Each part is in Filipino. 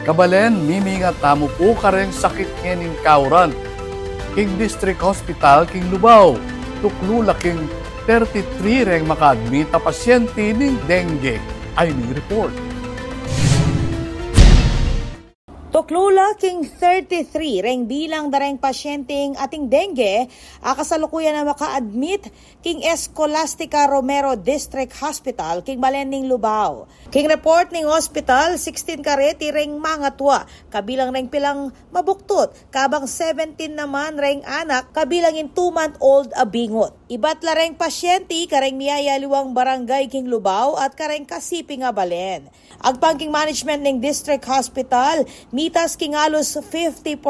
Kabalen, miminga tamo po kareng sakit ngening kauran. King District Hospital, King Lubao, tuklula king 33 reng maka-admit na pasyente ning dengue ay ni report. Tuklula king 33 reng bilang dareng pasyenteng ating dengue kasalukuyan na maka-admit king Escolastica Romero District Hospital king Balenning Lubao. King report ning hospital 16 kareti reng mangatwa kabilang reng pilang mabuktot kabang 17 naman reng anak kabilang in 2-month-old abingot. Ibat la reng pasyente kareng miyaya liwang barangay king Lubao at kareng Kasipi nga Balen. Agpangking management ning District Hospital mitas king halos 50%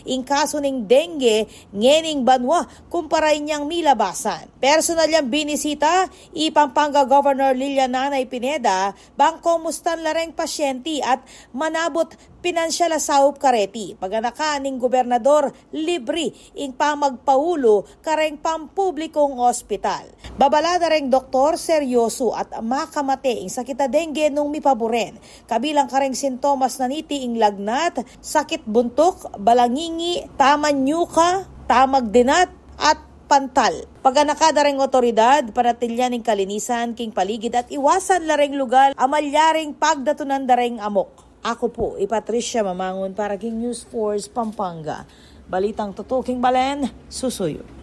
in kaso ning dengue ngening banwa kumpara inyang milabasan. Personal yang binisita ipampanga Governor Lilian Nanay Pineda bang komustan lareng pasyente at manabot pinansyal asawop kareti paganaka ning gobernador libre ing pamagpaulo kareng pampublikong ospital. Babalada reng doktor seryoso at makamate ing sakita dengue nung mipaboren kabilang kareng sintomas naniti ing lagnat, sakit buntok, balangingi, tamanyuka, tamagdinat at pantal. Paganakada reng otoridad, panatilyan ning kalinisan king paligid at iwasan lareng lugar amalyaring pagdatunan dareng amok. Ako po, Patricia Mamangon para king News Force Pampanga. Balitang Tutuking Balen, susuyo.